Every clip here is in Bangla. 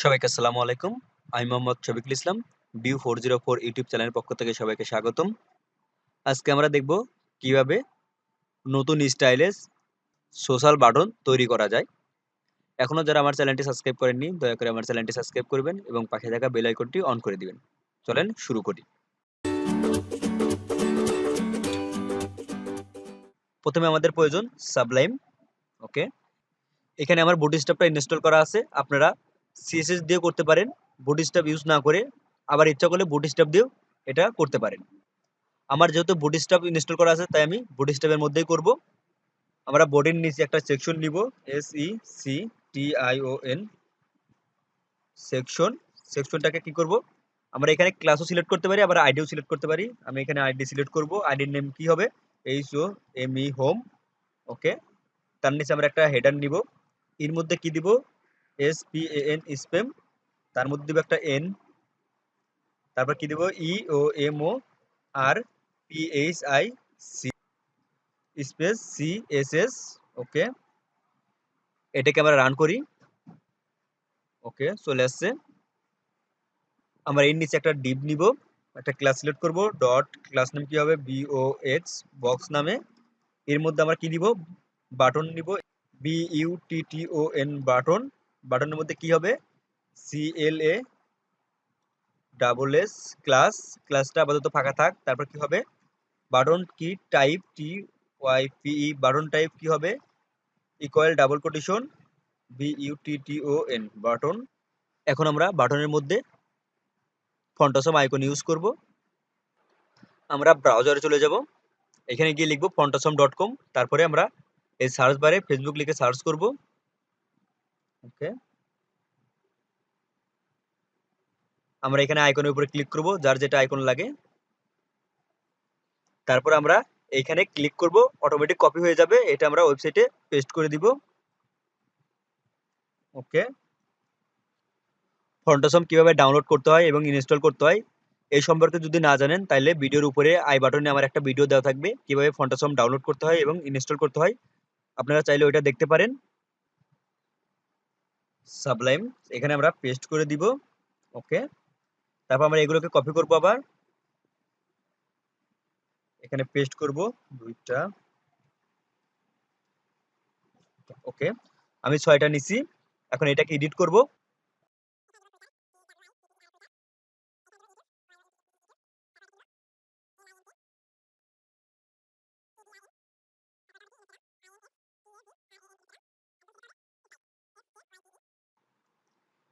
সবাইকে আসসালামু আলাইকুম। আমি মোহাম্মদ শফিকুল ইসলাম। ভিউ 404 ইউটিউব চ্যানেলের পক্ষ থেকে সবাইকে স্বাগতম। আজকে আমরা দেখব কিভাবে নতুন স্টাইলে সোশ্যাল বাটন তৈরি করা যায়। এখনো যারা আমার চ্যানেলটি সাবস্ক্রাইব করেননি, দয়া করে আমার চ্যানেলটি সাবস্ক্রাইব করবেন এবং পাশে থাকা বেল আইকনটি অন করে দিবেন। চলেন শুরু করি। প্রথমে আমাদের প্রয়োজন সাবলাইম। ওকে, এখানে আমার বুটস্ট্র্যাপটা ইনস্টল করা আছে। আপনারা সিএসএস দিয়ে করতে পারেন, বুটস্ট্র্যাপ ইউজ না করে। আবার ইচ্ছা করলে বুটস্ট্র্যাপ দিয়েও এটা করতে পারেন। আমার যেহেতু বুটস্ট্র্যাপ ইনস্টল করা আছে তাই আমি বুটস্ট্র্যাপের মধ্যেই করব। আমরা বডির নিচে একটা সেকশন নিব, SECTION সেকশন। সেকশনটাকে কি করব, আমরা এখানে ক্লাসও সিলেক্ট করতে পারি, আবার আইডিও সিলেক্ট করতে পারি। আমি এখানে আইডি সিলেক্ট করব। আইডির নেম কি হবে, HOME হোম। ওকে, তার নিচে আমরা একটা হেডার নিব। এর মধ্যে কি দিব, SPAN স্প্যাম। তার মধ্যে দিব একটা N, তারপর কি দিব EOMORPHIC স্পেস CSS। ওকে, এটাকে আমরা রান করি। ওকে, চলে আসছে। আমরা এর নিচে একটা ডিভ নিব, একটা ক্লাস সিলেক্ট করব। ডট ক্লাস নেম কি হবে, BOX বক্স নামে। এর মধ্যে আমরা কি দিব, বাটন নিব, BUTTON বাটন। বাটনের মধ্যে কি হবে, CLASS ক্লাস। ক্লাসটা আপাতত ফাঁকা থাক। তারপর কি হবে, বাটন কি টাইপ, TYPE বাটন টাইপ কি হবে, equal double quotation BUTTON button. এখন আমরা বাটনের মধ্যে ফন্টাসম আইকন ইউজ করব। আমরা ব্রাউজারে চলে যাব, এখানে গিয়ে লিখব fontasum.com। তারপরে আমরা এই সার্চ বারে ফেসবুক লিখে সার্চ করব। ওকে, আমরা এখানে আইকনের উপরে ক্লিক করব, যার যেটা আইকন লাগে। তারপর আমরা এইখানে ক্লিক করব, অটোমেটিক কপি হয়ে যাবে। এটা আমরা ওয়েবসাইটে পেস্ট করে দিব। ওকে, ফন্টাসম কিভাবে ডাউনলোড করতে হয় এবং ইনস্টল করতে হয় এই সম্পর্কে যদি না জানেন, তাহলে ভিডিওর উপরে আই বাটনে আমার একটা ভিডিও দেওয়া থাকবে কিভাবে ফন্টাসম ডাউনলোড করতে হয় এবং ইনস্টল করতে হয়। আপনারা চাইলে ওইটা দেখতে পারেন। সাবলাইম এখানে আমরা পেস্ট করে দিব। ওকে, তারপর আমরা এগুলোকে কপি করব, আবার এখানে পেস্ট করব দুইটা। ওকে, আমি 6টা নিছি। এখন এটাকে এডিট করব।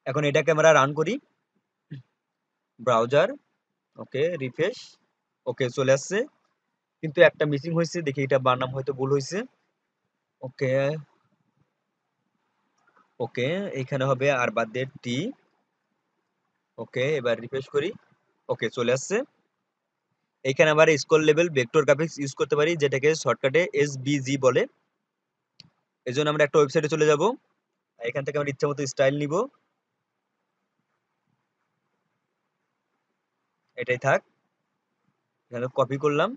এখন এটাকে আমরা রান করি, ব্রাউজার। ওকে, রিফ্রেশ। ওকে, চলে আসছে। কিন্তু একটা মিসিং হয়েছে, দেখি এটা বানাম হয়তো ভুল হয়েছে। ওকে, ওকে, এখানে হবে আর বাদ দিয়ে টি। ওকে, এবার রিফ্রেশ করি। ওকে, চলে আসছে। এখানে আবার scroll level vector graphics use করতে পারি, যেটাকে শর্টকাটে SVG বলে। এই জন্য আমরা একটা ওয়েবসাইটে চলে যাব, এখান থেকে আমরা ইচ্ছা মতো স্টাইল নিব। এটাই থাক, এখানে কপি করলাম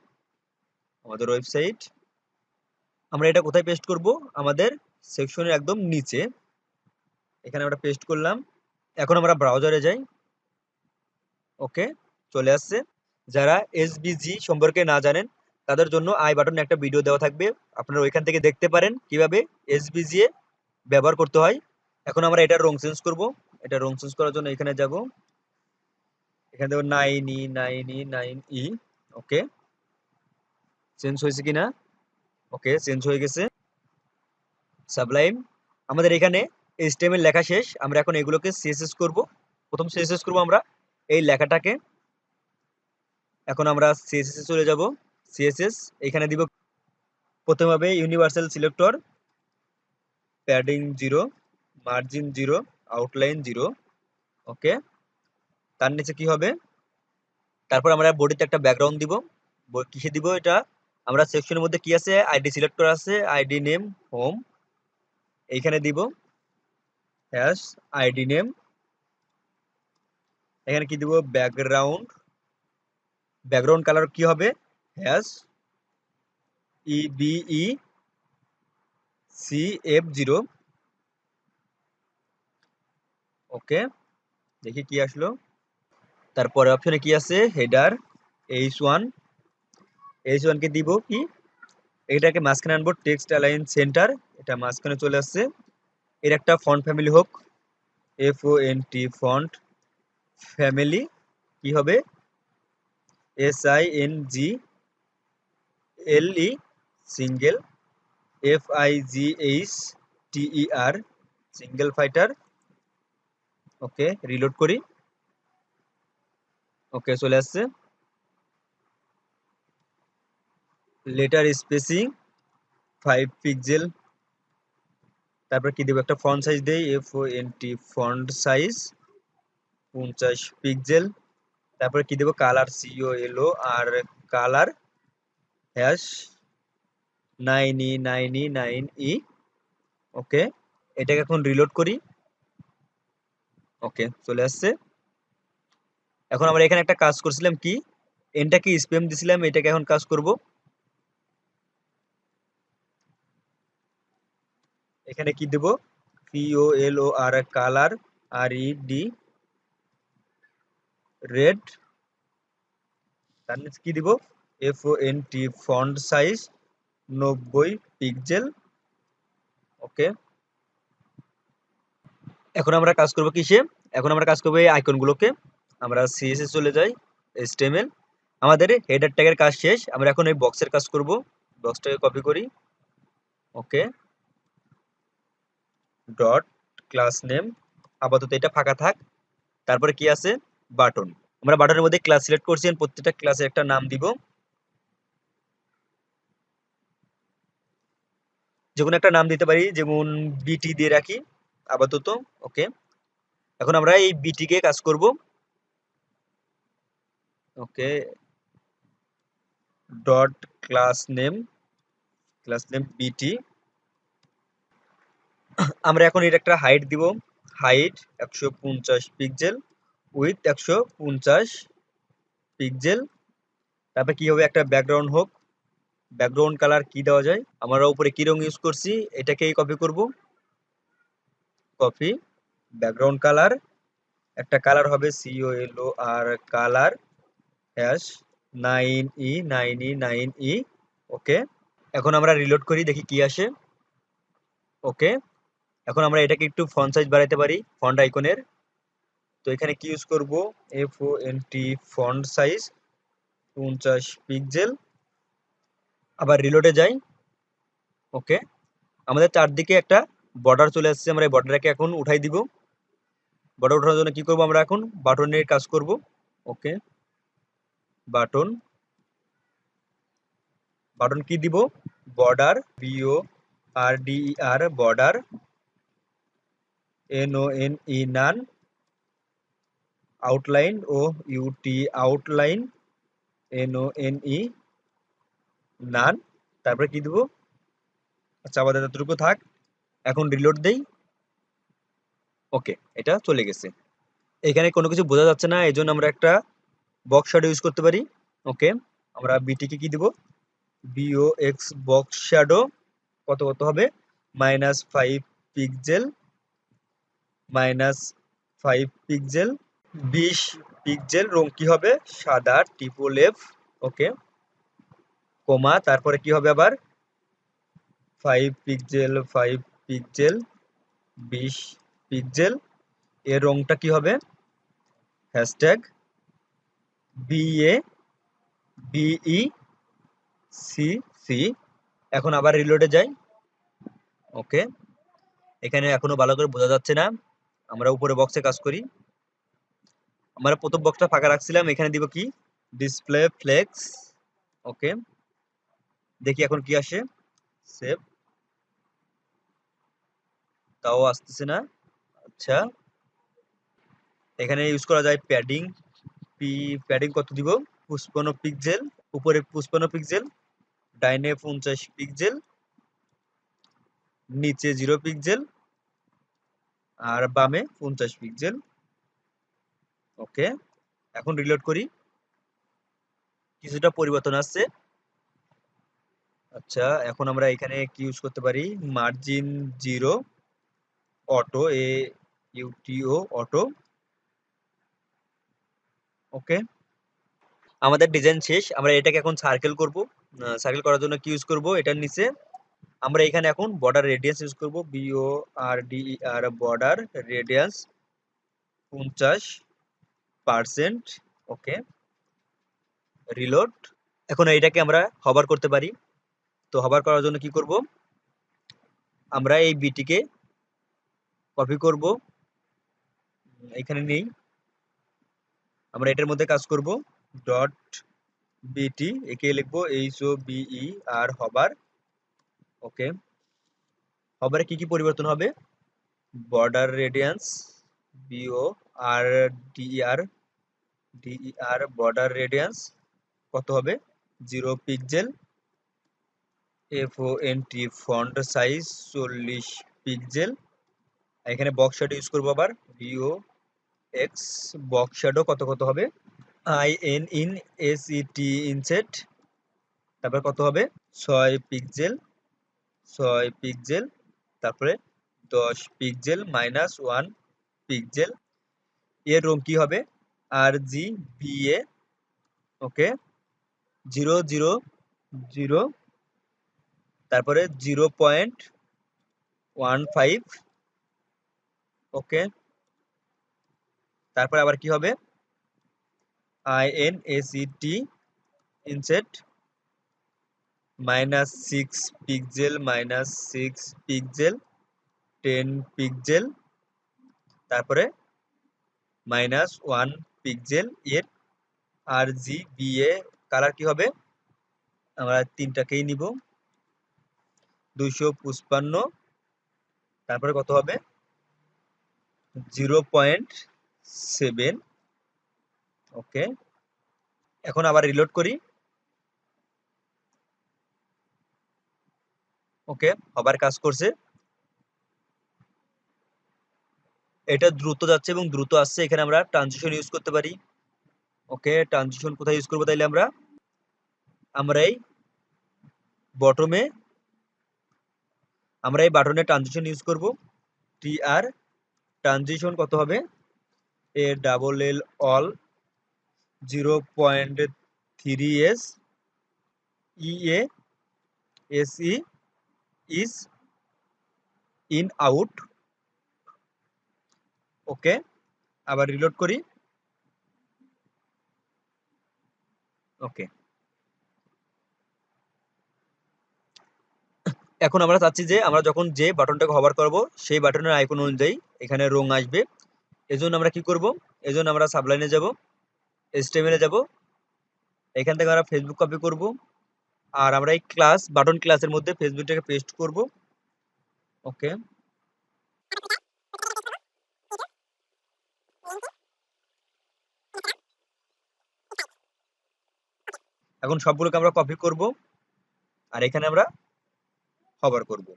আমাদের ওয়েবসাইট। আমরা এটা কোথায় পেস্ট করব, আমাদের সেকশনের একদম নিচে। এখানে আমরা পেস্ট করলাম। এখন আমরা ব্রাউজারে যাই। ওকে, চলে আসছে। যারা এসভিজি সম্পর্কে না জানেন তাদের জন্য আই বাটনে একটা ভিডিও দেওয়া থাকবে, আপনারা ওইখান থেকে দেখতে পারেন কিভাবে এসভিজি ব্যবহার করতে হয়। এখন আমরা এটার রং চেঞ্জ করব। এটা রং চেঞ্জ করার জন্য এখানে যাব, এখানে দেবো 9E9E9E। ওকে, চেঞ্জ হয়েছে কিনা, ওকে চেঞ্জ হয়ে গেছে। সাবলাইম আমাদের এখানে HTML লেখা শেষ। আমরা এখন এগুলোকে সিএসএস করব। প্রথম সিএসএস করব আমরা এই লেখাটাকে। এখন আমরা সিএসএস এ চলে যাব। সিএসএস এখানে দিব, প্রথমে হবে universal selector, padding 0, margin 0, outline 0। ওকে, তার নিচে কি হবে, তারপর আমরা বডিতে একটা ব্যাকগ্রাউন্ড দিব। কিসে দিব এটা, আমরা সেকশনের মধ্যে কি আছে, আইডি সিলেক্ট করা আছে, আইডি নেম হোম। এইখানে দিব হ্যাশ আইডি নেম। এখানে কি দিব, ব্যাকগ্রাউন্ড। ব্যাকগ্রাউন্ড কালার কি হবে, হ্যাশ EBECF0। ওকে, দেখি কি আসলো। তারপরে অপশনে কি আছে, হেডার h1, h1 কে দিব কি, এটাকে মাঝখানে আনবো টেক্সট অ্যালাইন সেন্টার, এটা মাঝখানে চলে আসছে। এর একটা ফন্ট ফ্যামিলি হোক font ফন্ট ফ্যামিলি কি হবে single single fighter single fighter. Okay, reload করি। ওকে, চলে আসছে। Letter spacing 5 pixel. তারপর কি দেবো, একটা ফন্ট সাইজ দেই font ফন্ট সাইজ 50 পিক্সেল। তারপরে কি দেবো, কালার COLO আর কালার হ্যাশ 9E9E9E। ওকে, এটাকে এখন রিলোড করি। ওকে, চলে আসছে। এখন আমরা এখানে একটা কাজ করছিলাম কি, এনটাকে স্প্যাম দিছিলাম, এটাকে এখন কাজ করব। এখানে কি দেব, COLOR কালার RED রেড। তার নিচে কি দিব, FONT ফন্ট সাইজ 90 পিক্সেল। ওকে, এখন আমরা কাজ করব কিসে, এখন আমরা কাজ করব এই আইকনগুলোকে। আমরা CSS চলে যাই, HTML। আমাদের হেডার ট্যাগের কাজ শেষ, আমরা এখন এই বক্সের কাজ করব। বক্সটাকে কপি করি। ওকে, ডট ক্লাস নেম, আপাতত এটা ফাঁকা থাক। তারপরে কি আছে, বাটন। আমরা বাটনের মধ্যে ক্লাস সিলেক্ট করছি, প্রত্যেকটা ক্লাসের একটা নাম দিব, যে কোনো একটা নাম দিতে পারি, যেমন বিটি দিয়ে রাখি আপাতত। ওকে, এখন আমরা এই বিটি কে কাজ করব। ওকে, ডট ক্লাস নেম বিটি। আমরা এখন এর একটা হাইট দিব, হাইট 150 পিক্সেল, উইথ 150 পিক্সেল। তারপরে কি হবে, একটা ব্যাকগ্রাউন্ড হোক, ব্যাকগ্রাউন্ড কালার কি দেওয়া যায়, আমরা উপরে কি রং ইউজ করছি এটাকেই কপি করব। কপি, ব্যাকগ্রাউন্ড কালার, একটা কালার হবে COLOR কালার হ্যাশ 9E9E9E। ওকে, এখন আমরা রিলোড করি, দেখি কি আসে। ওকে, এখন আমরা এটাকে একটু ফন্ট সাইজ বাড়াইতে পারি ফন্ট আইকনের। তো এখানে কি ইউজ করব, FONT ফন্ট সাইজ 50 পিক্সেল। আবার রিলোডে যাই। ওকে, আমাদের চারদিকে একটা বর্ডার চলে আসছে, আমরা এই বর্ডারটাকে এখন উঠাই দিব। বর্ডার ওঠানোর জন্য কি করব, আমরা এখন বাটনের কাজ করব। ওকে, বাটন, বাটন কি দিব, বর্ডার BORDER বর্ডার, NONE নান, আউটলাইন OUT আউটলাইন, NONE নান। তারপরে কি দিব, আচ্ছা আমাদের এতটুকু থাক। এখন রিলোড দেই। ওকে, এটা চলে গেছে। এখানে কোনো কিছু বোঝা যাচ্ছে না, এই জন্য আমরা একটা বক্স শ্যাডো ইউজ করতে পারি। ওকে, আমরা বিটিকে কি দিব, BOX বক্স শ্যাডো, কত হবে, -5 পিক্সেল, -5 পিক্সেল, 20 পিক্সেল। রং কি হবে, সাদা, ট্রিপল F। ওকে, কমা, তারপরে কি হবে আবার 5 পিক্সেল, 5 পিক্সেল, 20 পিক্সেল। এর রংটা কি হবে, হ্যাশট্যাগ BABECC। এখন আবার রিলোডে যাই। ওকে, এখানে এখনো ভালো করে বোঝা যাচ্ছে না, আমরা উপরে বক্সে কাজ করি। আমরা প্রথম বক্সটা ফাঁকা রাখছিলাম, এখানে দিব কি, ডিসপ্লে ফ্লেক্স। ওকে, দেখি এখন কি আসে, সেভ, তাও আসতেছে না। আচ্ছা, এখানে ইউজ করা যায় প্যাডিং। প্যাডিং কত দিব, 55 পিক্সেল, উপরে 55 পিক্সেল, ডাইনে 50 পিক্সেল, নিচে 0 পিক্সেল, আর বামে 50 পিক্সেল। ওকে, এখন রিলোড করি, কিছুটা পরিবর্তন আসছে। আচ্ছা, এখন আমরা এখানে কি ইউজ করতে পারি, মার্জিন 0 অটো, ইউটিও অটো। ওকে, আমাদের ডিজাইন শেষ। আমরা এটাকে এখন সার্কেল করব। সার্কেল করার জন্য কি ইউজ করব, এটার নিচে আমরা এখানে এখন বর্ডার রেডিয়াস ইউজ করব, BORDER বর্ডার রেডিয়াস 50%। ওকে, রিলোড। এখন এইটাকে আমরা হভার করতে পারি। তো হভার করার জন্য কি করব, আমরা এই বিটিকে কপি করব, এখানে নেই, আমরা এটার মধ্যে কাজ করব। ডট বিটি একে লিখবো HOVER হভার। ওকে, হভারে কি কি পরিবর্তন হবে, border radiance BORDER border radiance কত হবে, 0 pixel. FONT font size 40 pixel. এখানে বক্স শ্যাডো ইউজ করবো আবার, BOX বক্স শ্যাডো কত কত হবে, INSET ইনসেট, তারপরে কত হবে 6 পিক্সেল, 6 পিক্সেল, তারপরে 10 পিক্সেল -1 পিক্সেল। এর রং কি হবে, RGBA। ওকে, 000, তারপরে 0.15। ওকে, তারপরে আবার কি হবে, INSET inset -6 pixel, -6 pixel, 10 pixel, তারপরে -1 পিক্সেল। এর RGBA কালার কি হবে, আমরা তিনটাকেই নিব, 255, তারপরে কত হবে 0.7। ওকে, এখন আবার রিলোড করি। ওকে, আবার কাজ করছে, এটা দ্রুত যাচ্ছে এবং দ্রুত আসছে। এখানে আমরা ট্রানজিশন ইউজ করতে পারি। ওকে, ট্রানজিশন কোথায় ইউজ করবো তাইলে, আমরা এই বটমে, আমরা এই বাটনে ট্রানজিশন ইউজ করব। TR ট্রানজিশন কত হবে, ALL all 0.3S, EASE ease in out. Okay, আবার রিলোড করি। ওকে, এখন আমরা চাচ্ছি যে আমরা যখন যে বাটনটাকে হভার করব সেই বাটনের আইকন অনুযায়ী এখানে রং আসবে। এজন্য আমরা কি করব, এজন্য আমরা সাবলাইনে যাব, HTML এ যাব, এখান থেকে আমরা ফেসবুক কপি করব, আর আমরা এই বাটন ক্লাসের মধ্যে ফেসবুকটাকে পেস্ট করব। ওকে, এখন সবগুলোকে আমরা কপি করব, আর এখানে আমরা হভার করব।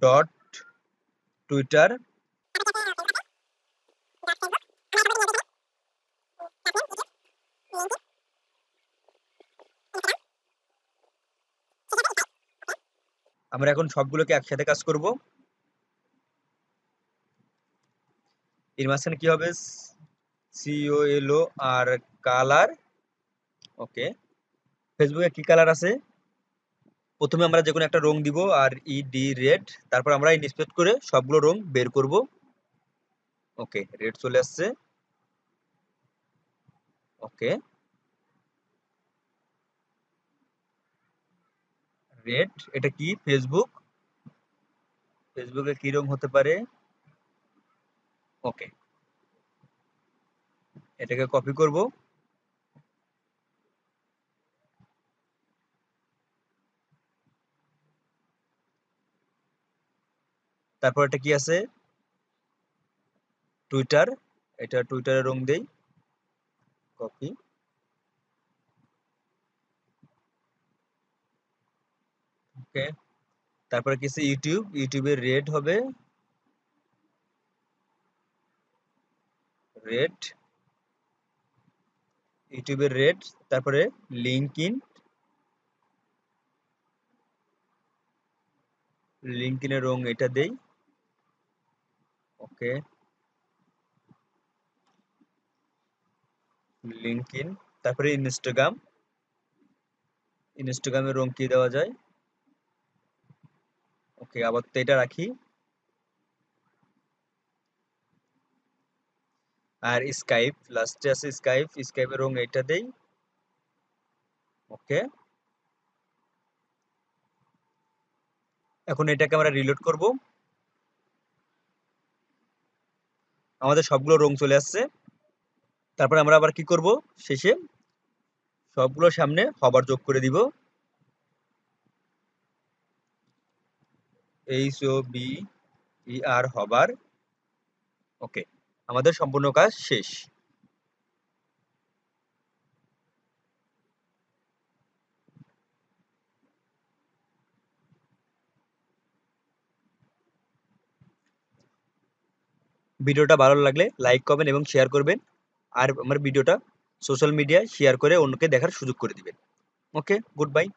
ডট টুইটার, আমরা এখন সবগুলোকে একসাথে কাজ করব। এর মাঝখানে কি হবে, COLO আর কালার। ওকে, ফেসবুকে কি কালার আছে, প্রথমে আমরা যে কোনো একটা রং দিব, আর রেড, তারপর আমরা ইনস্পেক্ট করে সবগুলো রং বের করব। ওকে, রেড চলে আসছে। ওকে, রেড, এটা কি ফেসবুকে কি রং হতে পারে। ওকে, এটাকে কপি করব, তারপর এটা কি আছে, টুইটার, এটা টুইটারের রং দেই, কপি। ওকে, তারপরে কি আছে, ইউটিউবের রেড হবে, রেড, ইউটিউবের রেড, তারপরে লিঙ্কইনের রং এটা দেই, ওকে, লিঙ্কইন, তারপরে ইনস্টাগ্রামের রং কি দেওয়া যায়? ওকে, আপাতত এটা রাখি। আর স্কাইপ লাস্টে আছে, স্কাইপের রং এটা দেই। ওকে, এখন এটাকে আমরা রিলোড করব। আমাদের সবগুলো রং চলে আসছে। তারপরে আমরা আবার কি করব, শেষে সবগুলোর সামনে হবার যোগ করে দিব। HOBER হবার। ওকে, আমাদের সম্পূর্ণ কাজ শেষ। ভিডিওটা ভালো লাগলে লাইক করবেন এবং শেয়ার করবেন। আর আমার ভিডিওটা সোশ্যাল মিডিয়ায় শেয়ার করে অন্যকে দেখার সুযোগ করে দিবেন। ওকে, গুড বাই।